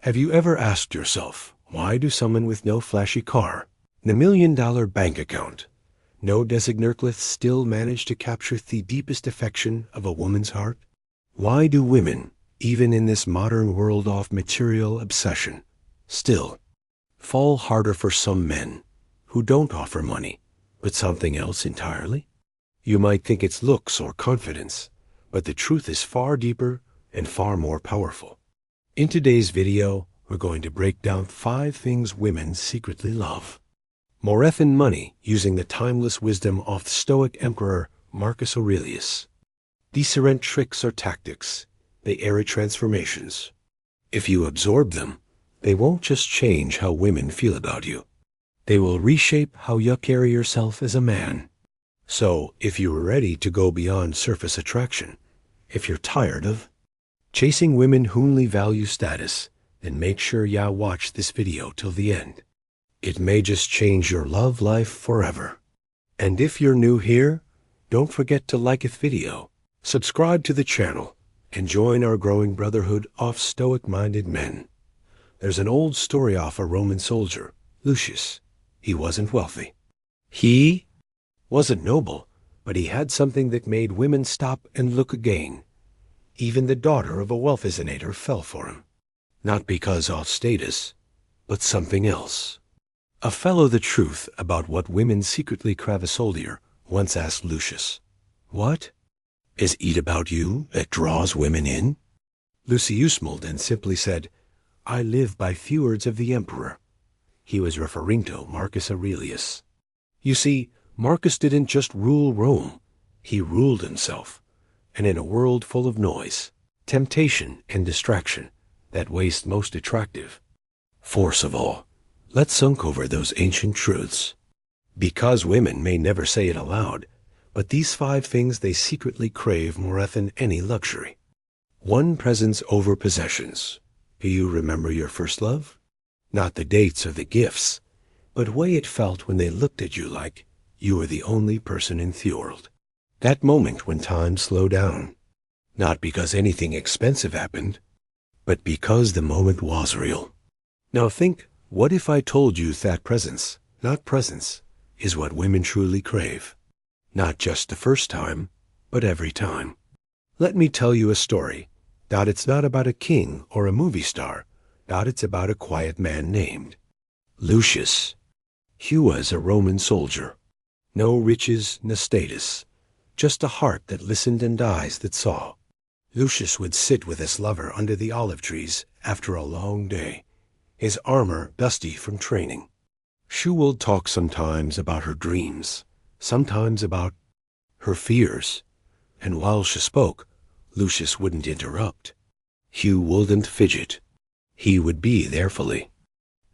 Have you ever asked yourself, why do someone with no flashy car, the $1 million bank account, no designated still manage to capture the deepest affection of a woman's heart? Why do women, even in this modern world of material obsession, still fall harder for some men who don't offer money, but something else entirely? You might think it's looks or confidence, but the truth is far deeper and far more powerful. In today's video, we're going to break down 5 things women secretly love. More than money, using the timeless wisdom of the Stoic Emperor Marcus Aurelius. These aren't tricks or tactics, they are transformations. If you absorb them, they won't just change how women feel about you. They will reshape how you carry yourself as a man. So, if you're ready to go beyond surface attraction, if you're tired of chasing women who only value status, then make sure you watch this video till the end. It may just change your love life forever. And if you're new here, don't forget to like this video, subscribe to the channel, and join our growing brotherhood of stoic-minded men. There's an old story of a Roman soldier, Lucius. He wasn't wealthy. He wasn't noble, but he had something that made women stop and look again. Even the daughter of a wealthy senator fell for him. Not because of status, but something else. A fellow the truth about what women secretly crave a soldier once asked Lucius, "What is it about you that draws women in?" Lucius smiled and simply said, "I live by the words of the emperor." He was referring to Marcus Aurelius. You see, Marcus didn't just rule Rome, he ruled himself. And in a world full of noise, temptation, and distraction, that waste most attractive. First of all, let's uncover those ancient truths. Because women may never say it aloud, but these 5 things they secretly crave more than any luxury. 1. Presence over possessions. Do you remember your first love? Not the dates or the gifts, but the way it felt when they looked at you like you were the only person in the world. That moment when time slowed down. Not because anything expensive happened, but because the moment was real. Now think, what if I told you that presence, not presence, is what women truly crave? Not just the first time, but every time. Let me tell you a story. That it's not about a king or a movie star. That it's about a quiet man named Lucius. He was a Roman soldier. No riches, no status. Just a heart that listened and eyes that saw. Lucius would sit with his lover under the olive trees after a long day, his armor dusty from training. She would talk sometimes about her dreams, sometimes about her fears, and while she spoke, Lucius wouldn't interrupt. He wouldn't fidget. He would be there fully.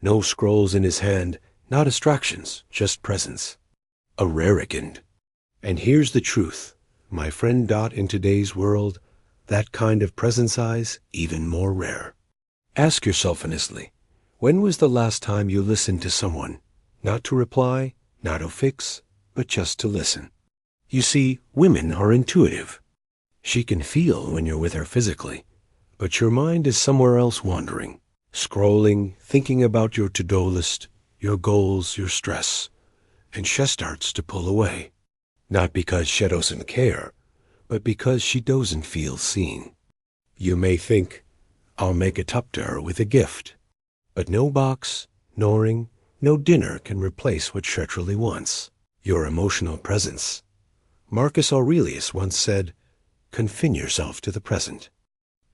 No scrolls in his hand, not distractions, just presence. A rarekind. And here's the truth, my friend. In today's world, that kind of presence is even more rare. Ask yourself honestly, when was the last time you listened to someone? Not to reply, not to fix, but just to listen. You see, women are intuitive. She can feel when you're with her physically, but your mind is somewhere else wandering, scrolling, thinking about your to-do list, your goals, your stress, and she starts to pull away. Not because she doesn't care, but because she doesn't feel seen. You may think, I'll make it up to her with a gift. But no box, no ring, no dinner can replace what she truly wants, your emotional presence. Marcus Aurelius once said, confine yourself to the present.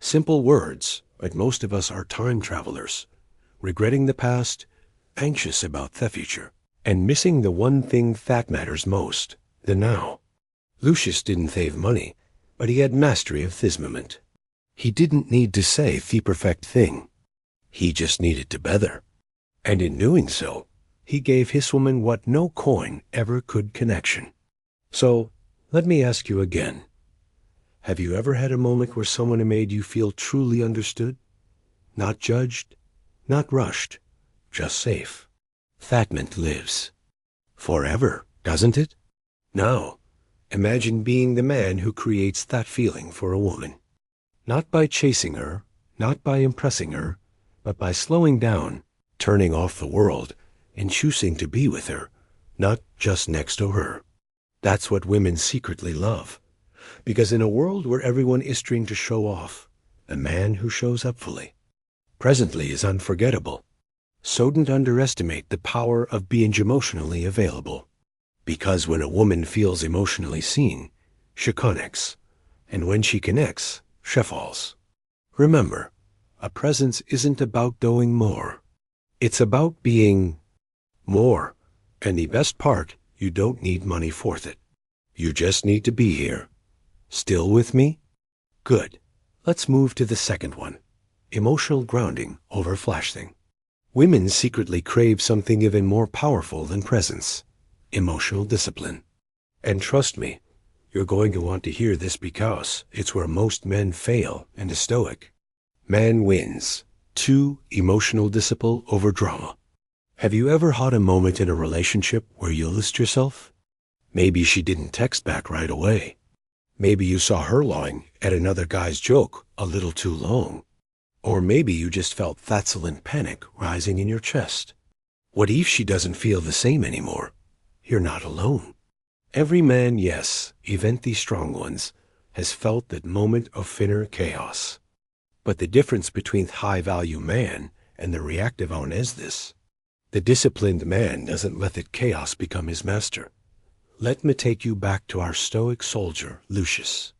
Simple words, but most of us are time travelers, regretting the past, anxious about the future, and missing the one thing that matters most, the now. Lucius didn't save money, but he had mastery of this moment. He didn't need to say the perfect thing. He just needed to better. And in doing so, he gave his woman what no coin ever could: connection. So, let me ask you again. Have you ever had a moment where someone made you feel truly understood? Not judged, not rushed, just safe. That meant lives. Forever, doesn't it? Now, imagine being the man who creates that feeling for a woman. Not by chasing her, not by impressing her, but by slowing down, turning off the world, and choosing to be with her, not just next to her. That's what women secretly love. Because in a world where everyone is trying to show off, a man who shows up fully, presently, is unforgettable. So don't underestimate the power of being emotionally available. Because when a woman feels emotionally seen, she connects. And when she connects, she falls. Remember, a presence isn't about doing more. It's about being more. And the best part, you don't need money for it. You just need to be here. Still with me? Good. Let's move to the second one. Emotional grounding over flashing. Women secretly crave something even more powerful than presence. Emotional discipline. And trust me, you're going to want to hear this because it's where most men fail in the Stoic. Man wins. 2. Emotional discipline over drama. Have you ever had a moment in a relationship where you lost yourself? Maybe she didn't text back right away. Maybe you saw her lying at another guy's joke a little too long. Or maybe you just felt flatulent panic rising in your chest. What if she doesn't feel the same anymore? You're not alone. Every man, yes, even the strong ones, has felt that moment of inner chaos. But the difference between high-value man and the reactive one is this. The disciplined man doesn't let the chaos become his master. Let me take you back to our Stoic soldier, Lucius.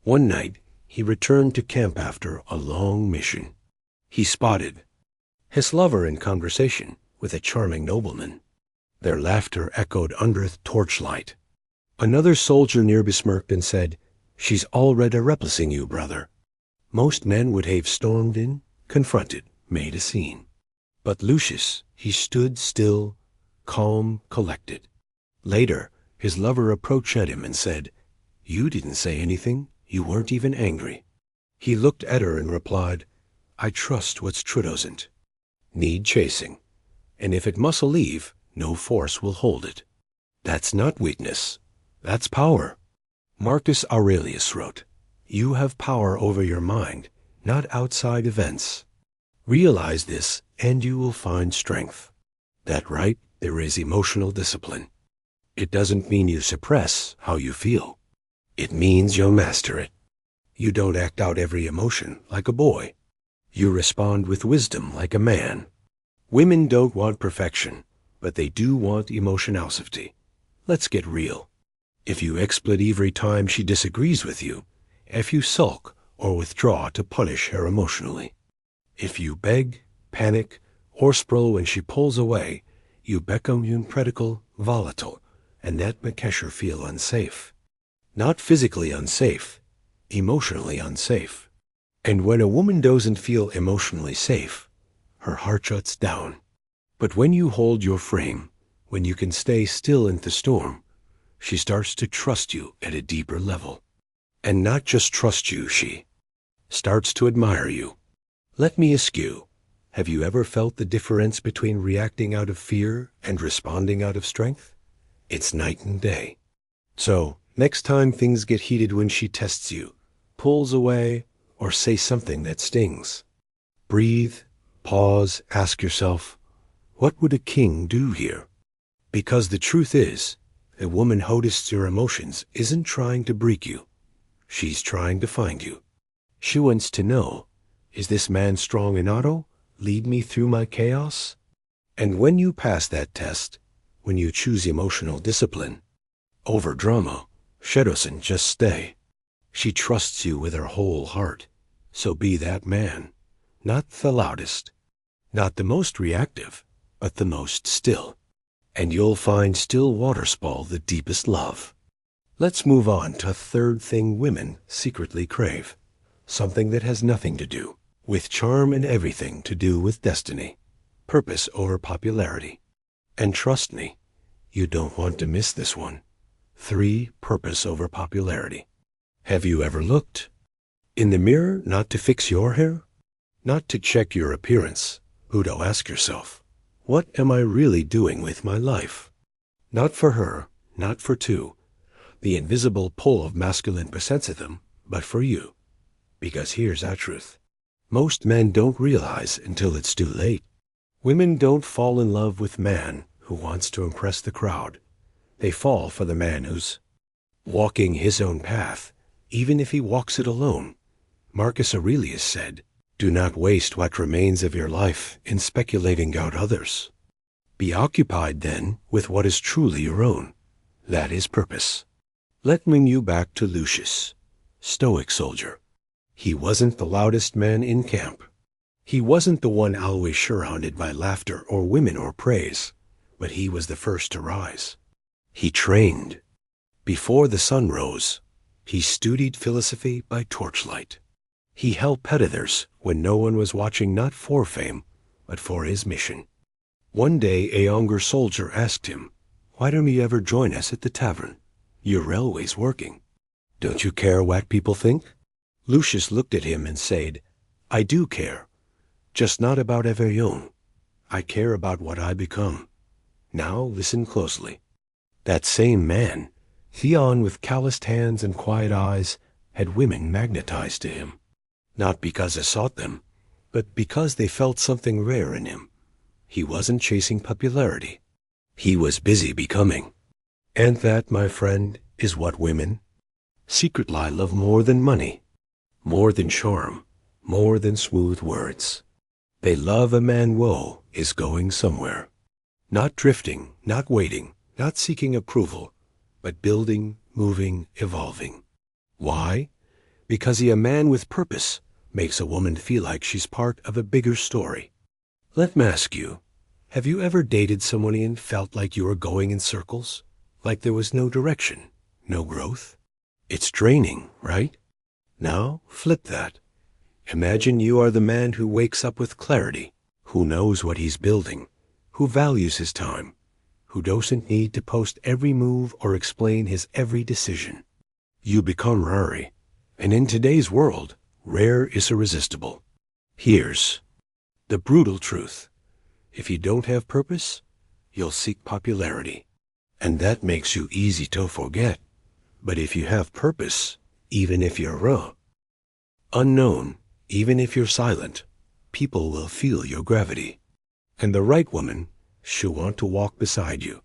One night, he returned to camp after a long mission. He spotted his lover in conversation with a charming nobleman. Their laughter echoed under the torchlight. Another soldier nearby smirked and said, "She's already repulsing you, brother." Most men would have stormed in, confronted, made a scene. But Lucius, he stood still, calm, collected. Later, his lover approached him and said, "You didn't say anything. You weren't even angry." He looked at her and replied, "I trust what's true doesn't need chasing. And if it must leave, no force will hold it." That's not weakness. That's power. Marcus Aurelius wrote, "You have power over your mind, not outside events." Realize this and you will find strength. That right, there is emotional discipline. It doesn't mean you suppress how you feel. It means you'll master it. You don't act out every emotion like a boy. You respond with wisdom like a man. Women don't want perfection, but they do want emotionality. Let's get real. If you exploit every time she disagrees with you, if you sulk or withdraw to punish her emotionally, if you beg, panic, or sprawl when she pulls away, you become unpredictable, volatile, and that makes her feel unsafe. Not physically unsafe, emotionally unsafe. And when a woman doesn't feel emotionally safe, her heart shuts down. But when you hold your frame, when you can stay still in the storm, she starts to trust you at a deeper level. And not just trust you, she starts to admire you. Let me ask you, have you ever felt the difference between reacting out of fear and responding out of strength? It's night and day. So, next time things get heated when she tests you, pulls away, or says something that stings, breathe, pause, ask yourself, what would a king do here? Because the truth is, a woman who notices your emotions isn't trying to break you. She's trying to find you. She wants to know, is this man strong enough to lead me through my chaos? And when you pass that test, when you choose emotional discipline over drama, she doesn't just stay. She trusts you with her whole heart. So be that man, not the loudest, not the most reactive, but the most still. And you'll find still waterfall the deepest love. Let's move on to a third thing women secretly crave. Something that has nothing to do with charm and everything to do with destiny. Purpose over popularity. And trust me, you don't want to miss this one. 3. Purpose over popularity. Have you ever looked in the mirror not to fix your hair? Not to check your appearance, but to ask yourself, what am I really doing with my life? Not for her, not for two, the invisible pull of masculine Stoicism, but for you. Because here's our truth. Most men don't realize until it's too late. Women don't fall in love with man who wants to impress the crowd. They fall for the man who's walking his own path, even if he walks it alone. Marcus Aurelius said, "Do not waste what remains of your life in speculating out others. Be occupied, then, with what is truly your own. That is purpose." Let me bring you back to Lucius, Stoic soldier. He wasn't the loudest man in camp. He wasn't the one always surrounded by laughter or women or praise, but he was the first to rise. He trained. Before the sun rose, he studied philosophy by torchlight. He helped others when no one was watching, not for fame, but for his mission. One day a younger soldier asked him, "Why don't you ever join us at the tavern? You're always working. Don't you care what people think?" Lucius looked at him and said, "I do care, just not about Everion. I care about what I become." Now listen closely. That same man, Theon, with calloused hands and quiet eyes, had women magnetized to him. Not because he sought them, but because they felt something rare in him. He wasn't chasing popularity. He was busy becoming. And that, my friend, is what women secretly love more than money, more than charm, more than smooth words. They love a man who is going somewhere. Not drifting, not waiting, not seeking approval, but building, moving, evolving. Why? Because a man with purpose makes a woman feel like she's part of a bigger story. Let me ask you, have you ever dated someone and felt like you were going in circles? Like there was no direction, no growth? It's draining, right? Now, flip that. Imagine you are the man who wakes up with clarity, who knows what he's building, who values his time, who doesn't need to post every move or explain his every decision. You become rare, and in today's world, rare is irresistible. Here's the brutal truth. If you don't have purpose, you'll seek popularity, and that makes you easy to forget. But if you have purpose, even if you're unknown, even if you're silent, people will feel your gravity. And the right woman, she'll want to walk beside you,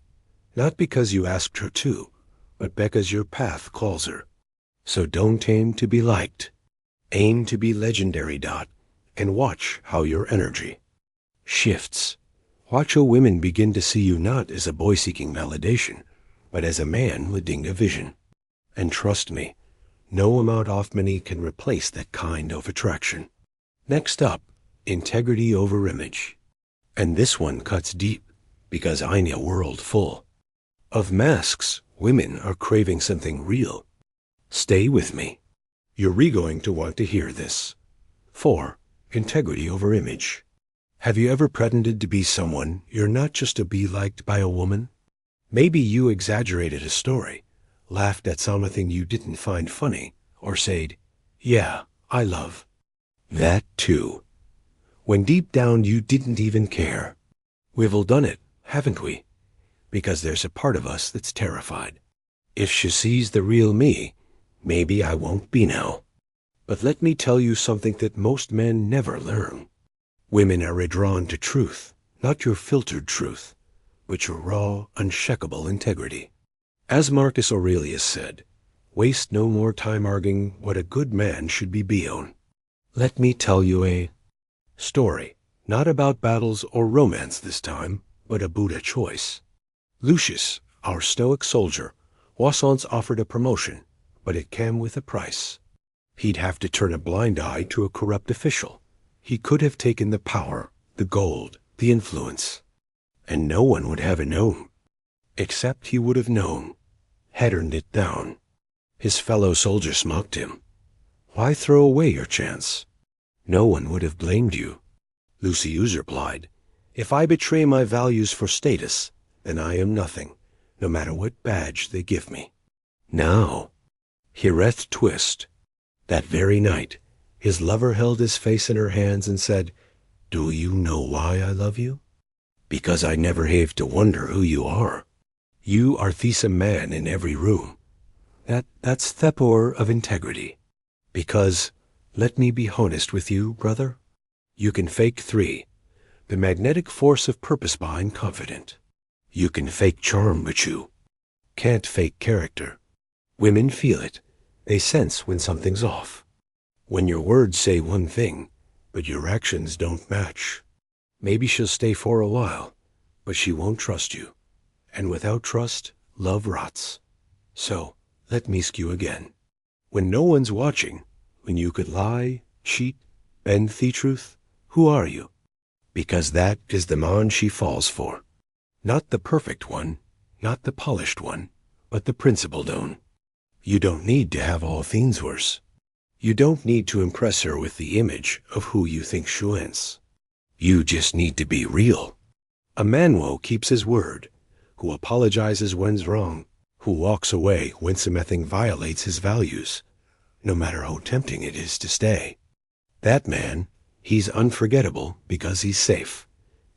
not because you asked her to, but because your path calls her. So don't aim to be liked. Aim to be legendary, and watch how your energy shifts. Watch how women begin to see you not as a boy seeking validation, but as a man leading a vision. And trust me, no amount of money can replace that kind of attraction. Next up, integrity over image. And this one cuts deep, because I'm in a world full of masks. Women are craving something real. Stay with me. You're going to want to hear this. 4. Integrity over image. Have you ever pretended to be someone you're not just to be liked by a woman? Maybe you exaggerated a story, laughed at something you didn't find funny, or said, "Yeah, I love that too," when deep down you didn't even care. We've all done it, haven't we? Because there's a part of us that's terrified. If she sees the real me, maybe I won't be now. But let me tell you something that most men never learn. Women are drawn to truth, not your filtered truth, but your raw, unshakable integrity. As Marcus Aurelius said, waste no more time arguing what a good man should be beyond. Let me tell you a story, not about battles or romance this time, but a Buddha choice. Lucius, our Stoic soldier, was once offered a promotion, but it came with a price. He'd have to turn a blind eye to a corrupt official. He could have taken the power, the gold, the influence, and no one would have known. Except he would have known, had turned it down. His fellow soldiers mocked him. Why throw away your chance? No one would have blamed you. Lucius replied, "If I betray my values for status, then I am nothing, no matter what badge they give me." Now, heareth twist. That very night, his lover held his face in her hands and said, "Do you know why I love you? Because I never have to wonder who you are. You are the man in every room. That's the power of integrity. Because Let me be honest with you, brother. You can fake 3. The magnetic force of purpose behind confident. You can fake charm, but you can't fake character. Women feel it. They sense when something's off. When your words say one thing, but your actions don't match. Maybe she'll stay for a while, but she won't trust you. And without trust, love rots. So, let me ask you again. When no one's watching, when you could lie, cheat, bend the truth, who are you? Because that is the man she falls for. Not the perfect one, not the polished one, but the principled one. You don't need to have all things worse. You don't need to impress her with the image of who you think she is. You just need to be real. A man who keeps his word, who apologizes when's wrong, who walks away when something violates his values, no matter how tempting it is to stay. That man, he's unforgettable because he's safe.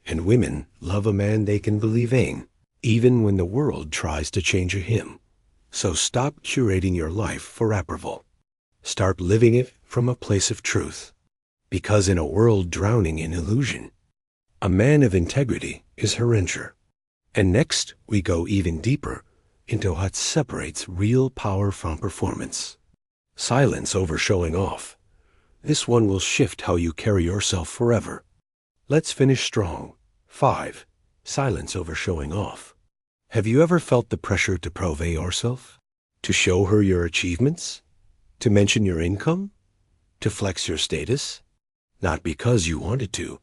And women love a man they can believe in, even when the world tries to change him. So stop curating your life for approval. Start living it from a place of truth. Because in a world drowning in illusion, a man of integrity is her anchor. And next, we go even deeper into what separates real power from performance. Silence over showing off. This one will shift how you carry yourself forever. Let's finish strong. 5. Silence over showing off. Have you ever felt the pressure to prove yourself? To show her your achievements? To mention your income? To flex your status? Not because you wanted to,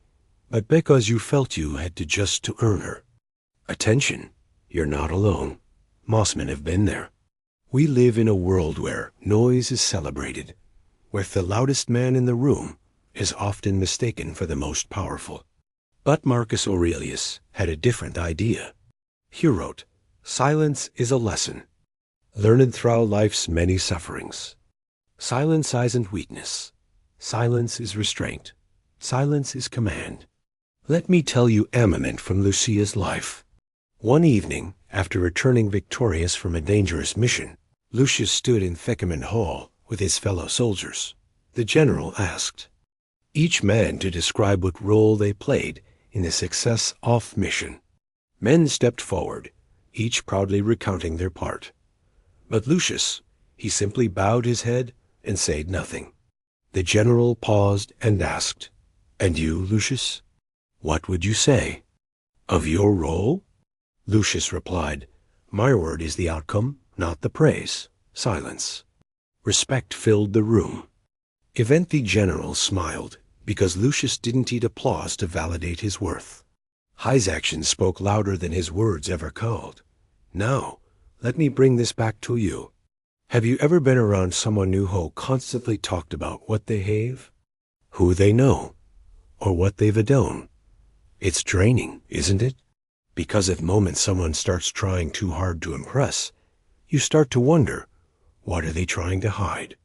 but because you felt you had to just to earn her attention. You're not alone. Mossmen have been there. We live in a world where noise is celebrated, where the loudest man in the room is often mistaken for the most powerful. But Marcus Aurelius had a different idea. He wrote, "Silence is a lesson, learned through life's many sufferings. Silence isn't weakness. Silence is restraint. Silence is command." Let me tell you a moment from Lucia's life. One evening, after returning victorious from a dangerous mission, Lucius stood in Thecaman Hall with his fellow soldiers. The general asked each man to describe what role they played in the success of mission. Men stepped forward, each proudly recounting their part. But Lucius, he simply bowed his head and said nothing. The general paused and asked, "And you, Lucius? What would you say? Of your role?" Lucius replied, "My word is the outcome, not the praise." Silence. Respect filled the room. Even the general smiled, because Lucius didn't need applause to validate his worth. His actions spoke louder than his words ever could. Now, let me bring this back to you. Have you ever been around someone who constantly talked about what they have, who they know, or what they've done? It's draining, isn't it? Because if moments someone starts trying too hard to impress, you start to wonder, what are they trying to hide?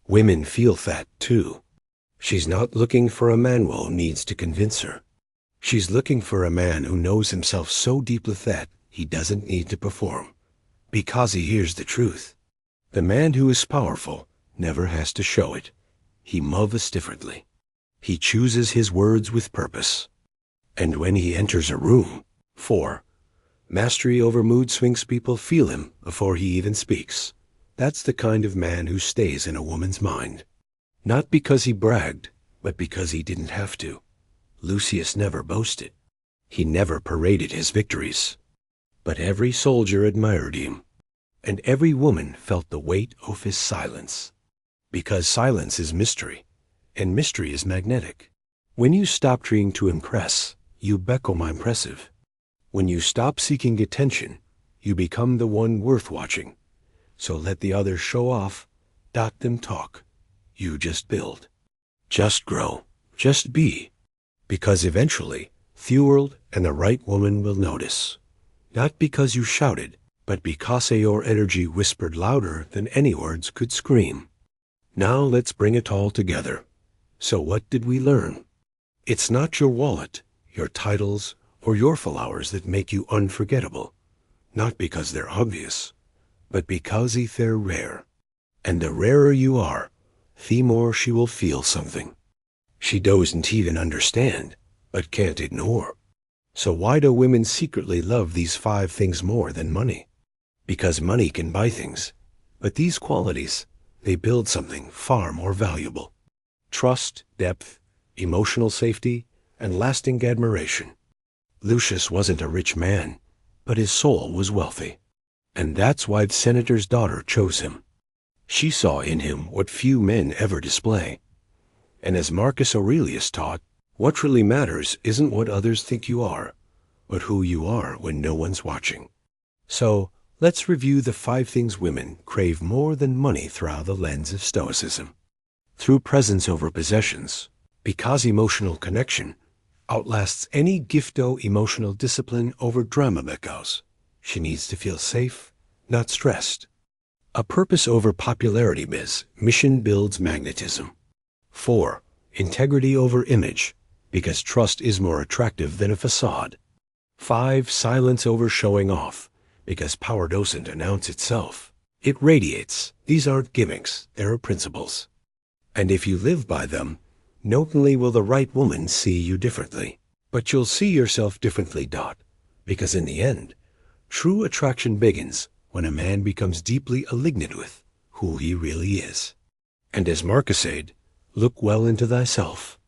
Women feel that too. She's not looking for a man who needs to convince her. She's looking for a man who knows himself so deeply that he doesn't need to perform, because he hears the truth. The man who is powerful never has to show it. He moves differently. He chooses his words with purpose. And when he enters a room, 4. Mastery over mood swings. People feel him before he even speaks. That's the kind of man who stays in a woman's mind. Not because he bragged, but because he didn't have to. Lucius never boasted. He never paraded his victories. But every soldier admired him, and every woman felt the weight of his silence. Because silence is mystery, and mystery is magnetic. When you stop trying to impress, you become impressive. When you stop seeking attention, you become the one worth watching. So let the others show off, let them talk. You just build. Just grow. Just be. Because eventually, the world and the right woman will notice. Not because you shouted, but because your energy whispered louder than any words could scream. Now let's bring it all together. So what did we learn? It's not your wallet, your titles, or your flowers that make you unforgettable. Not because they're obvious, but because they're rare. And the rarer you are, the more she will feel something she doesn't even understand, but can't ignore. So why do women secretly love these 5 things more than money? Because money can buy things, but these qualities, they build something far more valuable. Trust, depth, emotional safety, and lasting admiration. Lucius wasn't a rich man, but his soul was wealthy. And that's why the senator's daughter chose him. She saw in him what few men ever display. And as Marcus Aurelius taught, what truly matters isn't what others think you are, but who you are when no one's watching. So, let's review the 5 things women crave more than money through the lens of Stoicism. Through presence over possessions, because emotional connection outlasts any gifto emotional discipline over drama because she needs to feel safe, not stressed. A purpose over popularity mission builds magnetism. 4. Integrity over image, because trust is more attractive than a facade. 5. Silence over showing off, because power doesn't announce itself. It radiates. These aren't gimmicks, they're principles. And if you live by them, not only will the right woman see you differently, but you'll see yourself differently. Because in the end, true attraction begins when a man becomes deeply aligned with who he really is. And as Marcus said, look well into thyself.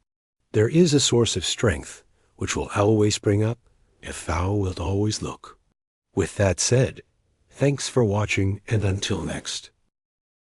There is a source of strength which will always spring up if thou wilt always look. With that said, thanks for watching, and until next.